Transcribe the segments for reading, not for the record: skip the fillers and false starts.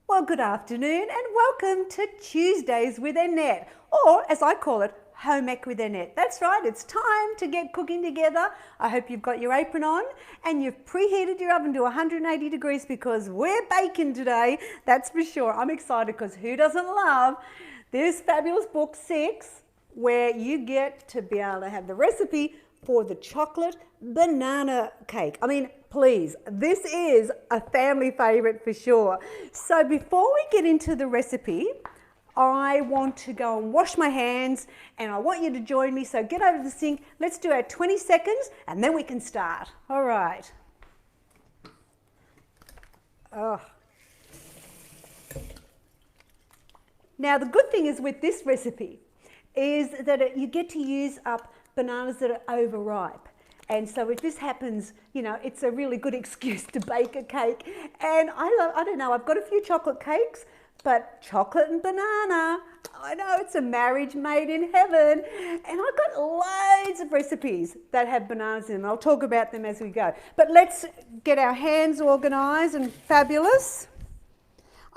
Well, good afternoon and welcome to Tuesdays with Annette, or as I call it, Home Ec with Annette. That's right, it's time to get cooking together. I hope you've got your apron on and you've preheated your oven to 180 degrees because we're baking today, that's for sure. I'm excited because who doesn't love this fabulous book 6 where you get to be able to have the recipe for the chocolate banana cake. I mean, please, this is a family favorite for sure. So before we get into the recipe, I want to go and wash my hands and I want you to join me. So get over to the sink. Let's do our 20 seconds and then we can start. All right. Oh. Now the good thing is with this recipe is that you get to use up bananas that are overripe. And so if this happens, you know, it's a really good excuse to bake a cake. And I don't know, I've got a few chocolate cakes, but chocolate and banana, I know it's a marriage made in heaven. And I've got loads of recipes that have bananas in them. I'll talk about them as we go. But let's get our hands organised and fabulous.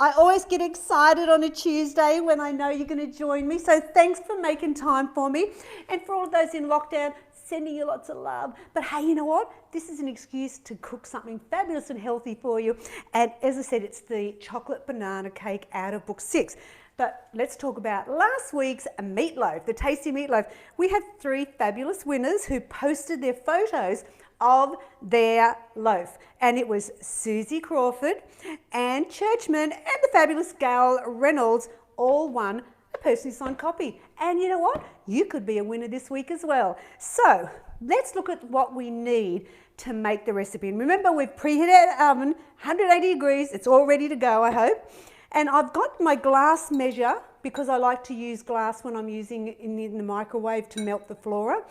I always get excited on a Tuesday when I know you're going to join me. So thanks for making time for me. And for all of those in lockdown, sending you lots of love. But hey, you know what? This is an excuse to cook something fabulous and healthy for you. And as I said, it's the chocolate banana cake out of book 6. But let's talk about last week's meatloaf, the tasty meatloaf. We have 3 fabulous winners who posted their photos of their loaf, and it was Susie Crawford, Anne Churchman and the fabulous Gail Reynolds all won a personally signed copy. And you know what? You could be a winner this week as well. So let's look at what we need to make the recipe. And remember, we've preheated our oven 180 degrees. It's all ready to go, I hope. And I've got my glass measure because I like to use glass when I'm using it in the microwave to melt the flora.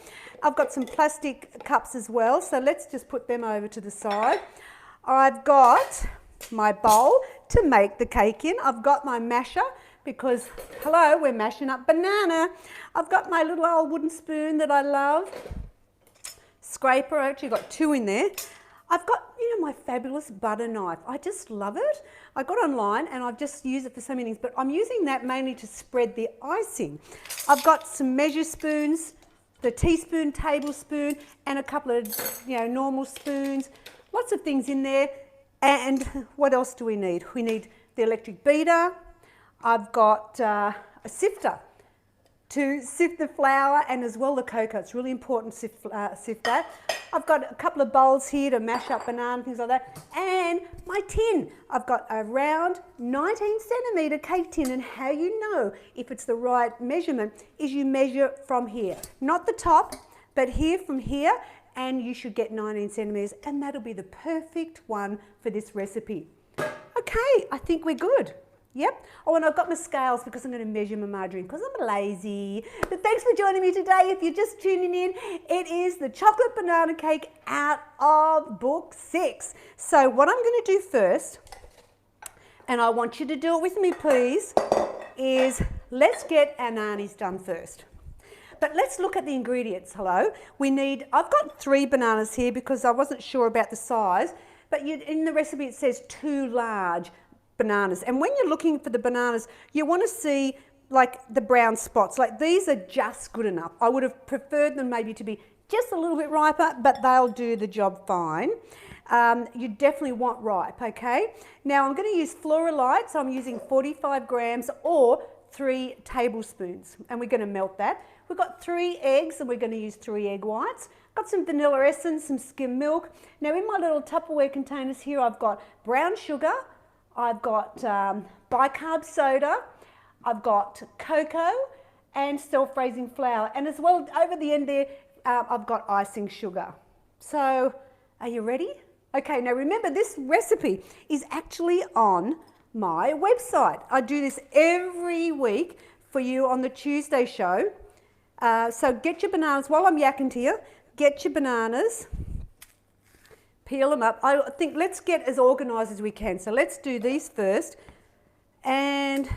I've got some plastic cups as well, so let's just put them over to the side. I've got my bowl to make the cake in. I've got my masher because, hello, we're mashing up banana. I've got my little old wooden spoon that I love. Scraper, I actually got 2 in there. I've got, you know, my fabulous butter knife. I just love it. I got online and I've just used it for so many things, but I'm using that mainly to spread the icing. I've got some measure spoons, the teaspoon, tablespoon, and a couple of, you know, normal spoons. Lots of things in there. And what else do we need? We need the electric beater. I've got a sifter to sift the flour and as well the cocoa. It's really important to sift that. I've got a couple of bowls here to mash up banana, things like that. And my tin. I've got a round 19 centimetre cake tin, and how you know if it's the right measurement is you measure from here. Not the top, but here from here, and you should get 19 centimetres, and that'll be the perfect one for this recipe. Okay, I think we're good. Yep. Oh, and I've got my scales because I'm going to measure my margarine because I'm lazy. But thanks for joining me today. If you're just tuning in, it is the chocolate banana cake out of book 6. So what I'm going to do first, and I want you to do it with me please, is let's get our nanis done first. But let's look at the ingredients. Hello. I've got 3 bananas here because I wasn't sure about the size, but in the recipe it says 2 large bananas. And when you're looking for the bananas, you want to see like the brown spots. Like these are just good enough. I would have preferred them maybe to be just a little bit riper, but they'll do the job fine. You definitely want ripe, okay? Now I'm going to use Flora-Lite, so I'm using 45 grams or 3 tablespoons, and we're going to melt that. We've got 3 eggs and we're going to use 3 egg whites. Got some vanilla essence, some skim milk. Now in my little Tupperware containers here, I've got brown sugar, I've got bicarb soda, I've got cocoa and self-raising flour, and as well over the end there I've got icing sugar. So are you ready? Okay, now remember this recipe is actually on my website. I do this every week for you on the Tuesday show. So get your bananas, while I'm yakking to you, get your bananas. Peel them up. I think let's get as organised as we can. So let's do these first. And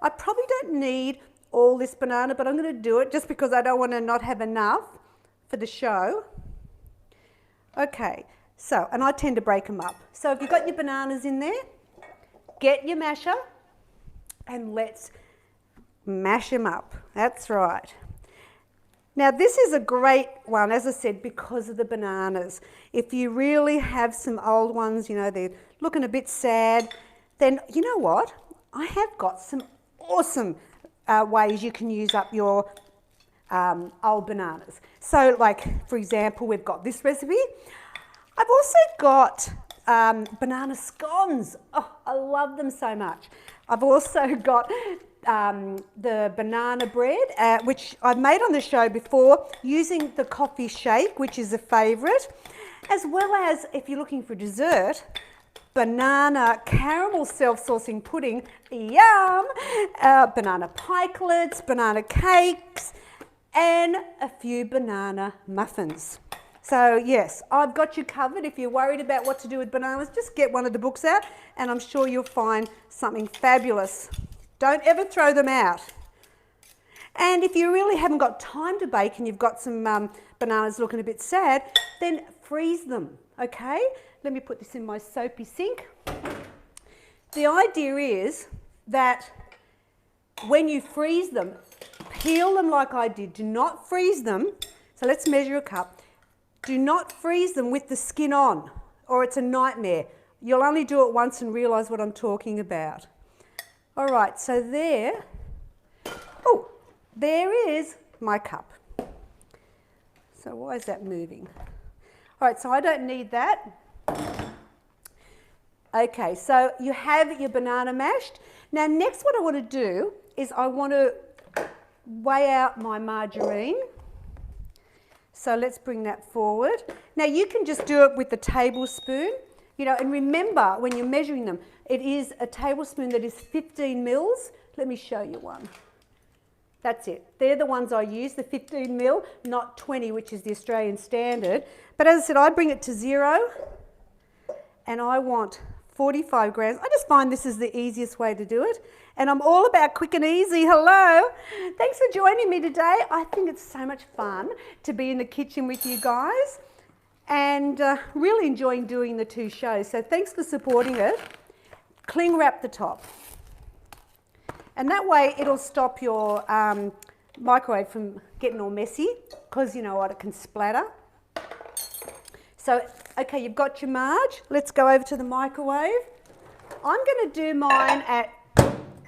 I probably don't need all this banana, but I'm going to do it just because I don't want to not have enough for the show. Okay, so, and I tend to break them up. So if you've got your bananas in there, get your masher and let's mash them up. That's right. Now this is a great one, as I said, because of the bananas. If you really have some old ones, you know, they're looking a bit sad, then you know what? I have got some awesome ways you can use up your old bananas. So like, for example, we've got this recipe. I've also got banana scones. Oh, I love them so much. I've also got the banana bread, which I've made on the show before, using the coffee shake, which is a favourite, as well as, if you're looking for dessert, banana caramel self-saucing pudding, yum, banana pikelets, banana cakes, and a few banana muffins. So yes, I've got you covered. If you're worried about what to do with bananas, just get one of the books out and I'm sure you'll find something fabulous. Don't ever throw them out. And if you really haven't got time to bake and you've got some bananas looking a bit sad, then freeze them, okay? Let me put this in my soapy sink. The idea is that when you freeze them, peel them like I did. Do not freeze them. So let's measure a cup. Do not freeze them with the skin on, or it's a nightmare. You'll only do it once and realise what I'm talking about. All right, so there is my cup. So why is that moving? All right, so I don't need that. Okay, so you have your banana mashed. Now next what I want to do is I want to weigh out my margarine. So let's bring that forward. Now you can just do it with the tablespoon, you know, and remember when you're measuring them, it is a tablespoon that is 15 mils. Let me show you one. That's it. They're the ones I use, the 15 mil, not 20, which is the Australian standard. But as I said, I bring it to 0 and I want 45 grams. I just find this is the easiest way to do it. And I'm all about quick and easy. Hello. Thanks for joining me today. I think it's so much fun to be in the kitchen with you guys and really enjoying doing the two shows. So thanks for supporting it. Cling wrap the top. And that way it'll stop your microwave from getting all messy because you know what, it can splatter. So, okay, you've got your marge. Let's go over to the microwave. I'm going to do mine at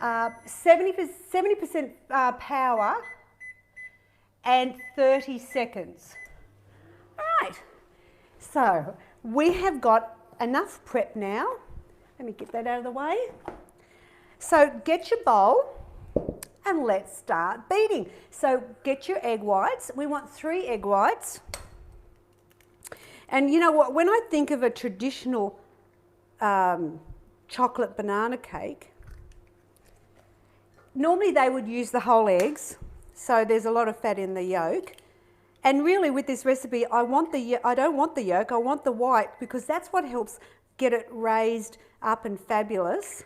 70% power and 30 seconds. All right, so we have got enough prep now. Let me get that out of the way. So get your bowl and let's start beating. So get your egg whites. We want 3 egg whites. And you know what, when I think of a traditional chocolate banana cake, normally they would use the whole eggs, so there's a lot of fat in the yolk. And really with this recipe, I don't want the yolk, I want the white because that's what helps get it raised up and fabulous.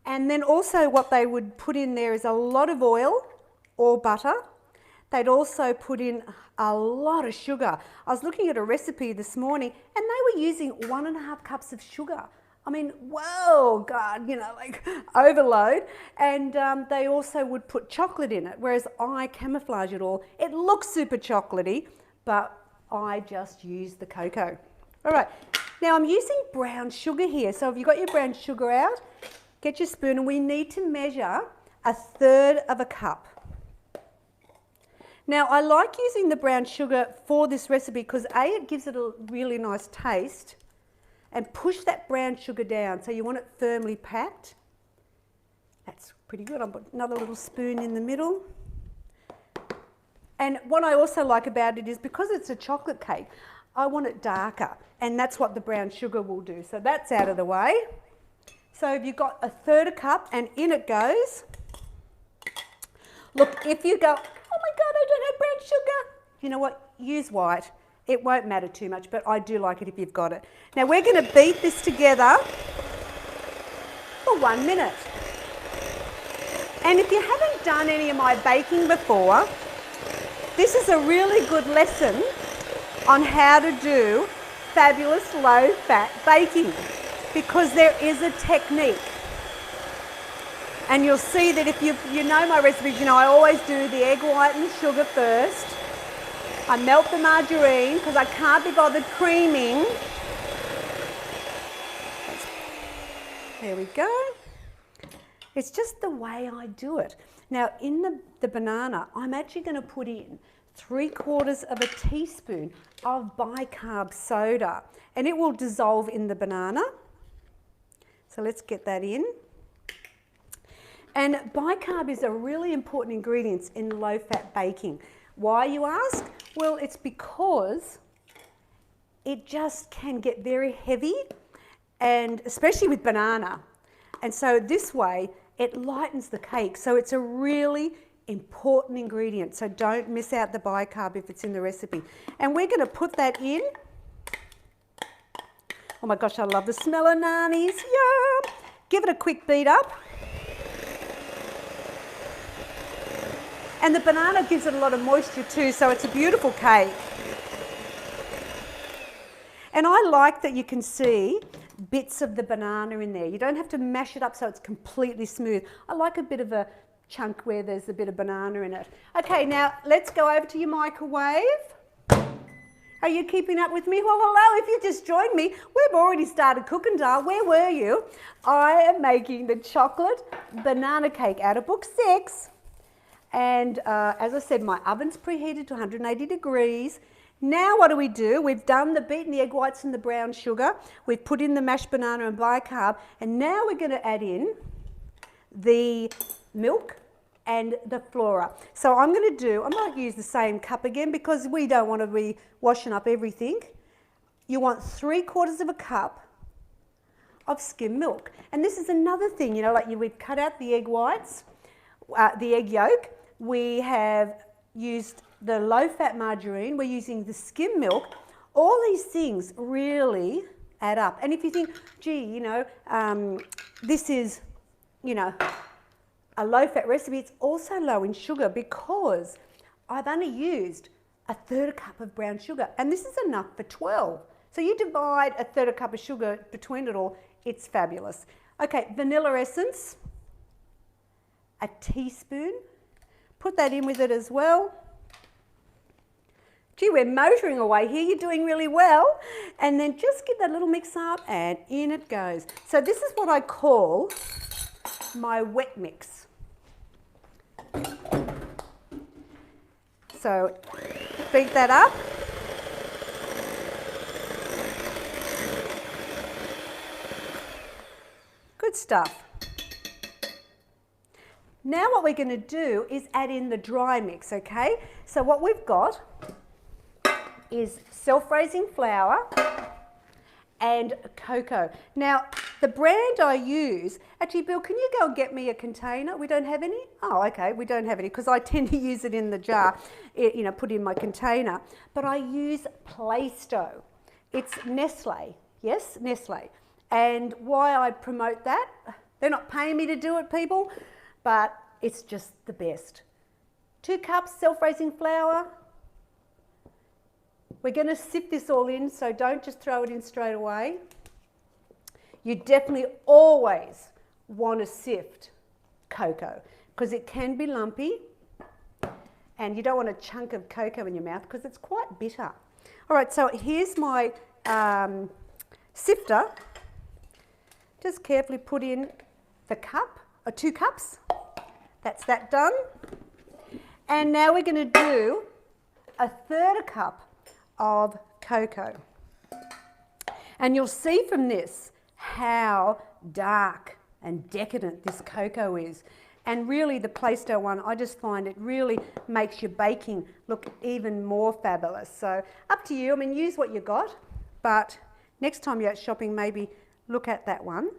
And then also what they would put in there is a lot of oil or butter. They'd also put in a lot of sugar. I was looking at a recipe this morning and they were using 1.5 cups of sugar. I mean, whoa, God, you know, like overload. And they also would put chocolate in it, whereas I camouflage it all. It looks super chocolatey, but I just use the cocoa. All right, now I'm using brown sugar here. So if you've got your brown sugar out, get your spoon and we need to measure 1/3 of a cup. Now I like using the brown sugar for this recipe because A, it gives it a really nice taste, and push that brown sugar down. So you want it firmly packed. That's pretty good. I'll put another little spoon in the middle. And what I also like about it is because it's a chocolate cake, I want it darker, and that's what the brown sugar will do. So that's out of the way. So you've got 1/3 a cup and in it goes. Look, if you go, oh my God, I don't have brown sugar, you know what, use white. It won't matter too much, but I do like it if you've got it. Now we're going to beat this together for 1 minute. And if you haven't done any of my baking before, this is a really good lesson on how to do fabulous low-fat baking. because there is a technique. And you'll see that if you know my recipes, you know I always do the egg white and the sugar first. I melt the margarine because I can't be bothered creaming. There we go. It's just the way I do it. Now in the banana, I'm actually going to put in 3/4 of a teaspoon of bicarb soda, and it will dissolve in the banana. So let's get that in. And bicarb is a really important ingredient in low-fat baking. Why, you ask? Well, it's because it just can get very heavy, and especially with banana. And so this way, it lightens the cake. So it's a really important ingredient. So don't miss out the bicarb if it's in the recipe. And we're going to put that in. Oh my gosh, I love the smell of nanis. Yeah. Give it a quick beat up. And the banana gives it a lot of moisture too, so it's a beautiful cake. And I like that you can see bits of the banana in there. You don't have to mash it up so it's completely smooth. I like a bit of a chunk where there's a bit of banana in it. Okay, now let's go over to your microwave. Are you keeping up with me? Well, hello, if you just joined me, we've already started cooking, Dar. Where were you? I am making the chocolate banana cake out of book 6. And as I said, my oven's preheated to 180 degrees. Now what do? We've done the beaten the egg whites and the brown sugar. We've put in the mashed banana and bicarb. And now we're going to add in the milk and the flora. So I might use the same cup again because we don't want to be washing up everything. You want 3/4 of a cup of skim milk. And this is another thing, you know, like we've cut out the egg whites, the egg yolk. We have used the low-fat margarine. We're using the skim milk. All these things really add up. And if you think, gee, you know, this is, you know, a low-fat recipe, it's also low in sugar because I've only used 1/3 cup of brown sugar, and this is enough for 12. So you divide 1/3 cup of sugar between it all, it's fabulous. Okay, vanilla essence, a teaspoon. Put that in with it as well. Gee, we're motoring away here. You're doing really well. And then just give that little mix up and in it goes. So this is what I call my wet mix. So beat that up. Good stuff. Now what we're going to do is add in the dry mix, okay? So what we've got is self-raising flour and cocoa. Now, the brand I use, actually, Bill, can you go and get me a container? We don't have any? Oh, okay, we don't have any because I tend to use it in the jar, you know, put in my container. But I use Plaistow. It's Nestle, yes, Nestle. And why I promote that, they're not paying me to do it, people, but it's just the best. 2 cups self-raising flour. We're going to sift this all in, so don't just throw it in straight away. You definitely always want to sift cocoa because it can be lumpy and you don't want a chunk of cocoa in your mouth because it's quite bitter. All right, so here's my sifter. Just carefully put in the cup, or 2 cups. That's that done. And now we're going to do 1/3 cup of cocoa. And you'll see from this how dark and decadent this cocoa is. And really the Plaistow one, I just find it really makes your baking look even more fabulous. So up to you, I mean, use what you got, but next time you're out shopping, maybe look at that one.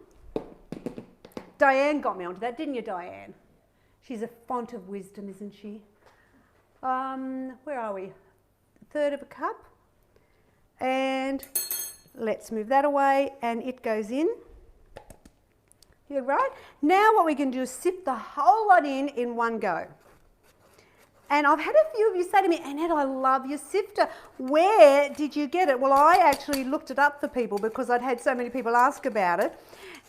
Diane got me onto that, didn't you, Diane? She's a font of wisdom, isn't she? Where are we? 1/3 of a cup. And let's move that away and it goes in. You're right. Now what we can do is sift the whole lot in one go. And I've had a few of you say to me, Annette, I love your sifter. Where did you get it? Well, I actually looked it up for people because I'd had so many people ask about it.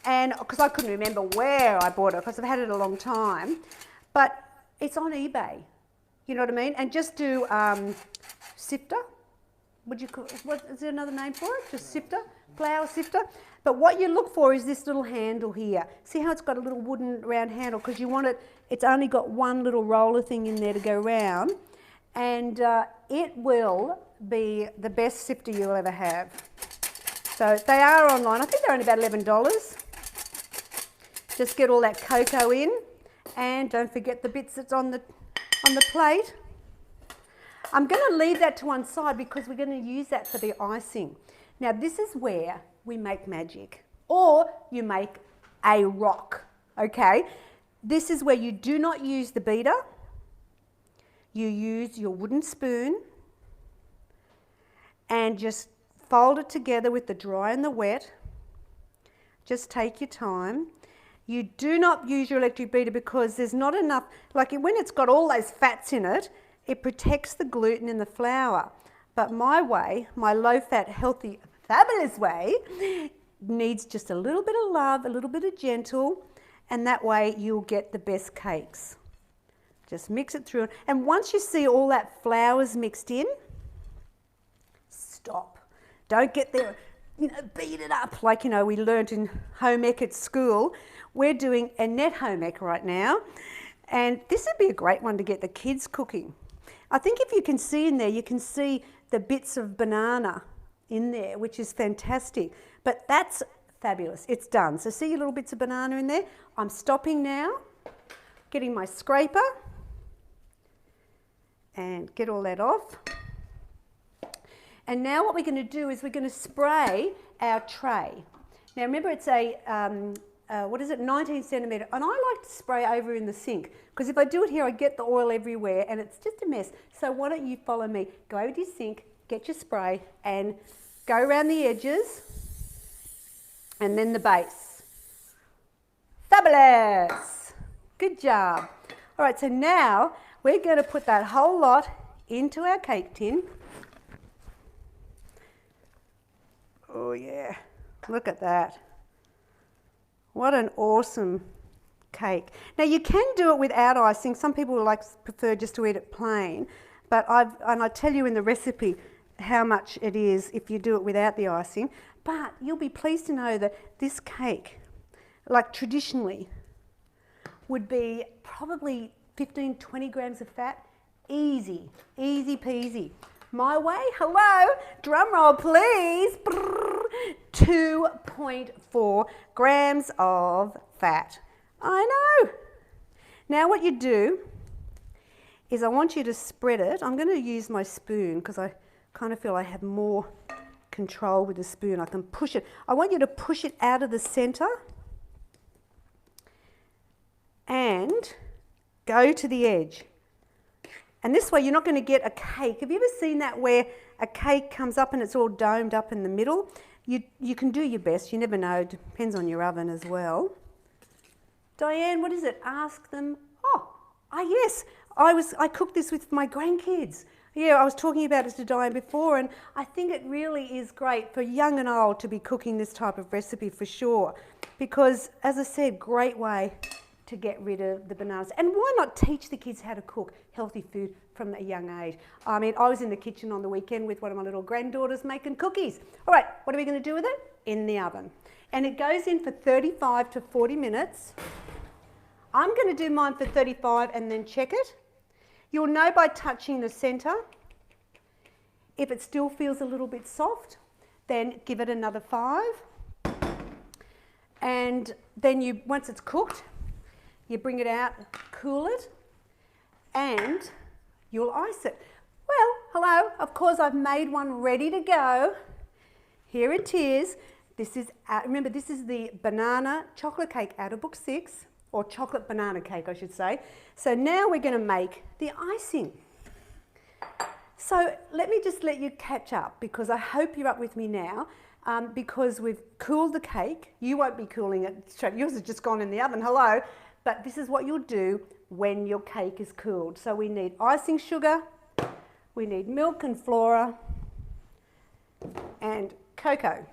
And because I couldn't remember where I bought it because I've had it a long time. But it's on eBay. You know what I mean? And just do sifter. Would you call, what is there another name for it? Just sifter, flour sifter. But what you look for is this little handle here. See how it's got a little wooden round handle because you want it, it's only got one little roller thing in there to go round, and it will be the best sifter you'll ever have. So they are online. I think they're only about $11. Just get all that cocoa in, and don't forget the bits that's on the plate. I'm going to leave that to one side because we're going to use that for the icing. Now this is where we make magic, or you make a rock, okay? This is where you do not use the beater. You use your wooden spoon and just fold it together with the dry and the wet. Just take your time. You do not use your electric beater because there's not enough, like when it's got all those fats in it, it protects the gluten in the flour. But my way, my low-fat, healthy, fabulous way, needs just a little bit of love, a little bit of gentle, and that way you'll get the best cakes. Just mix it through. And once you see all that flour's mixed in, stop. Don't get there, beat it up like, we learnt in home ec at school. We're doing Annette home ec right now, and this would be a great one to get the kids cooking. I think if you can see in there, you can see the bits of banana in there, which is fantastic. But that's fabulous. It's done. So see your little bits of banana in there? I'm stopping now, getting my scraper, and get all that off. And now what we're going to do is we're going to spray our tray. Now remember it's a, 19 centimetre, and I like to spray over in the sink because if I do it here I get the oil everywhere and it's just a mess. So why don't you follow me? Go over to your sink, get your spray and go around the edges and then the base. Fabulous! Good job. All right, so now we're going to put that whole lot into our cake tin. Oh yeah, look at that. What an awesome cake. Now you can do it without icing. Some people prefer just to eat it plain, but I tell you in the recipe how much it is if you do it without the icing. But you'll be pleased to know that this cake, like traditionally, would be probably 15-20 grams of fat. Easy, easy peasy. My way, hello, drum roll please. 2.4 grams of fat. I know. Now what you do is I want you to spread it. I'm going to use my spoon because I kind of feel I have more control with the spoon. I can push it. I want you to push it out of the centre and go to the edge. And this way you're not going to get a cake. Have you ever seen that where a cake comes up and it's all domed up in the middle? You can do your best. You never know. It depends on your oven as well. Diane, what is it? Ask them. Yes. I cooked this with my grandkids. Yeah, I was talking about it to Diane before, and I think it really is great for young and old to be cooking this type of recipe for sure. Because, as I said, great way to get rid of the bananas. And why not teach the kids how to cook healthy food from a young age? I mean, I was in the kitchen on the weekend with one of my little granddaughters making cookies. All right, what are we going to do with it? In the oven. And it goes in for 35 to 40 minutes. I'm going to do mine for 35 and then check it. You'll know by touching the centre. If it still feels a little bit soft, then give it another 5. And then once it's cooked, you bring it out, cool it, and you'll ice it. Well, hello, of course I've made one ready to go. Here it is. Remember, this is the banana chocolate cake out of book 6, or chocolate banana cake, I should say. So now we're going to make the icing. So let me just let you catch up, because I hope you're up with me now, because we've cooled the cake. You won't be cooling it straight. Yours has just gone in the oven, hello. But this is what you'll do when your cake is cooled. So we need icing sugar, we need milk and flora, and cocoa.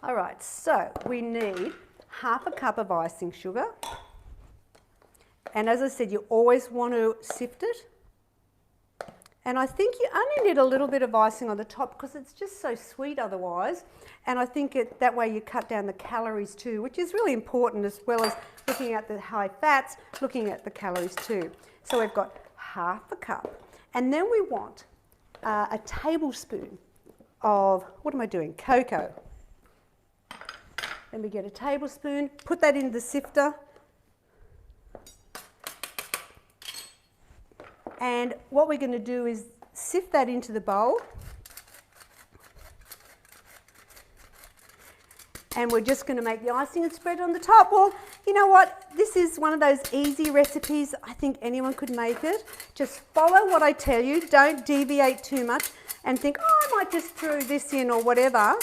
All right, so we need half a cup of icing sugar. And as I said, you always want to sift it. And I think you only need a little bit of icing on the top because it's just so sweet otherwise. And I think that way you cut down the calories too, which is really important, as well as looking at the high fats, looking at the calories too. So we've got half a cup. And then we want a tablespoon of, what am I doing? Cocoa. Then we get a tablespoon, put that in the sifter. And what we're going to do is sift that into the bowl. And we're just going to make the icing and spread it on the top. Well, you know what? This is one of those easy recipes. I think anyone could make it. Just follow what I tell you. Don't deviate too much and think, oh, I might just throw this in or whatever.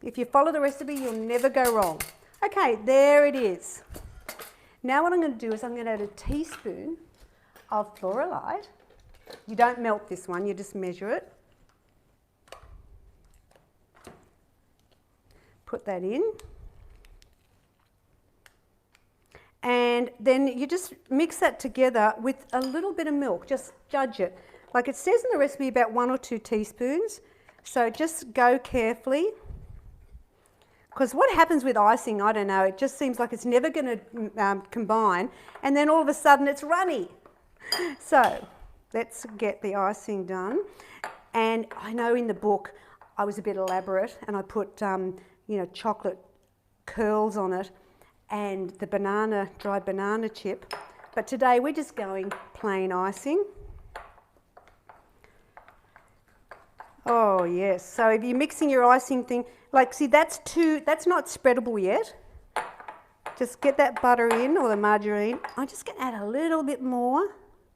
If you follow the recipe, you'll never go wrong. Okay, there it is. Now what I'm going to do is I'm going to add a teaspoon of Floralite. You don't melt this one, you just measure it. Put that in. And then you just mix that together with a little bit of milk, just judge it. Like it says in the recipe, about 1 or 2 teaspoons. So just go carefully. Because what happens with icing, I don't know, it just seems like it's never going to combine, and then all of a sudden it's runny. So let's get the icing done. And I know in the book I was a bit elaborate and I put chocolate curls on it and the dried banana chip. But today we're just going plain icing. Oh yes, so if you're mixing your icing thing, like see that's not spreadable yet. Just get that butter in, or the margarine. I'm just going to add a little bit more.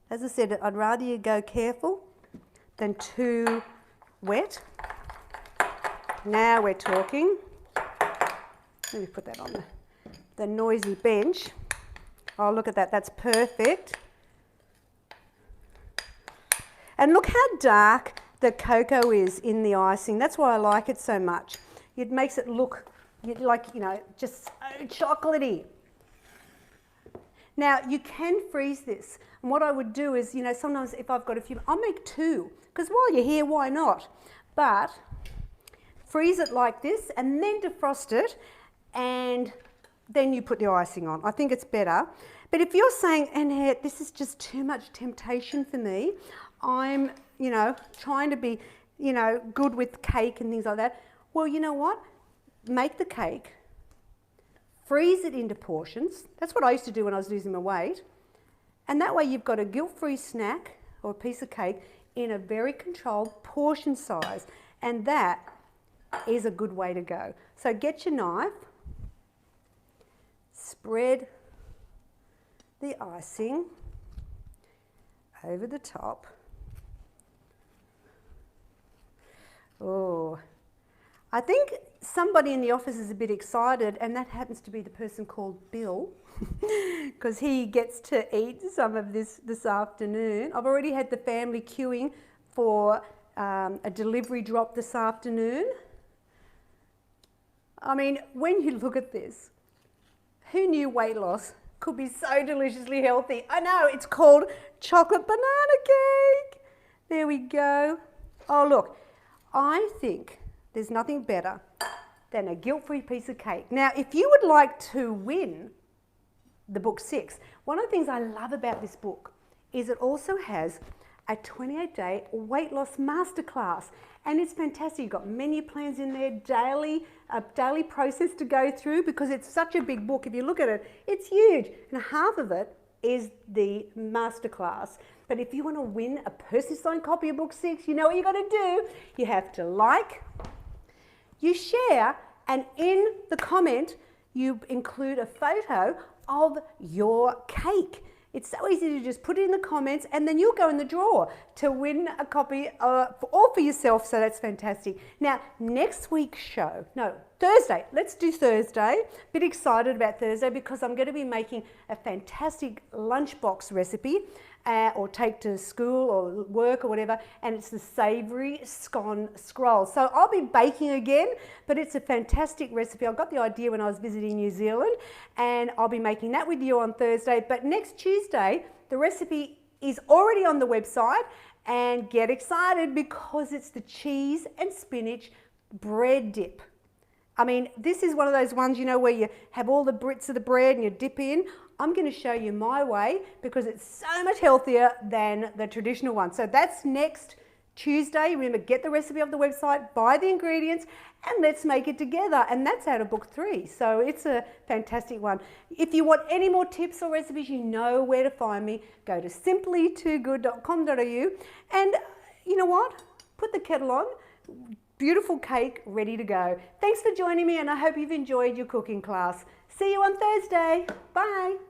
As I said, I'd rather you go careful than too wet. Now we're talking. Let me put that on the noisy bench. Oh, look at that, that's perfect. And look how dark the cocoa is in the icing. That's why I like it so much. It makes it look like, just so chocolatey. Now, you can freeze this. And what I would do is, sometimes if I've got a few, I'll make 2. Because while you're here, why not? But freeze it like this and then defrost it, and then you put the icing on. I think it's better. But if you're saying, Annette, this is just too much temptation for me, I'm, trying to be, good with cake and things like that. Well, you know what? Make the cake, freeze it into portions. That's what I used to do when I was losing my weight. And that way you've got a guilt-free snack or a piece of cake in a very controlled portion size. And that is a good way to go. So get your knife, spread the icing over the top. Oh, I think somebody in the office is a bit excited, and that happens to be the person called Bill, because he gets to eat some of this afternoon. I've already had the family queuing for a delivery drop this afternoon. I mean, when you look at this, who knew weight loss could be so deliciously healthy? I know, it's called chocolate banana cake. There we go. Oh, look, I think there's nothing better than a guilt-free piece of cake. Now, if you would like to win the book 6, one of the things I love about this book is it also has a 28-day weight loss masterclass. And it's fantastic. You've got menu plans in there, a daily process to go through, because it's such a big book. If you look at it, it's huge. And half of it is the masterclass. But if you want to win a personally signed copy of book 6, you know what you got to do. You have to like, you share, and in the comment, you include a photo of your cake. It's so easy to just put it in the comments and then you'll go in the draw to win a copy all for yourself, so that's fantastic. Now, next week's show, no, Thursday, let's do Thursday. Bit excited about Thursday because I'm going to be making a fantastic lunchbox recipe or take to school or work or whatever, and it's the savoury scone scroll. So I'll be baking again, but it's a fantastic recipe. I got the idea when I was visiting New Zealand, and I'll be making that with you on Thursday. But next Tuesday, the recipe is already on the website, and get excited because it's the cheese and spinach bread dip. I mean, this is one of those ones, you know, where you have all the bits of the bread and you dip in. I'm going to show you my way because it's so much healthier than the traditional one. So that's next Tuesday. Remember, get the recipe off the website, buy the ingredients, and let's make it together. And that's out of book 3. So it's a fantastic one. If you want any more tips or recipes, you know where to find me. Go to simplytoogood.com.au, and you know what? Put the kettle on. Beautiful cake ready to go. Thanks for joining me, and I hope you've enjoyed your cooking class. See you on Thursday. Bye.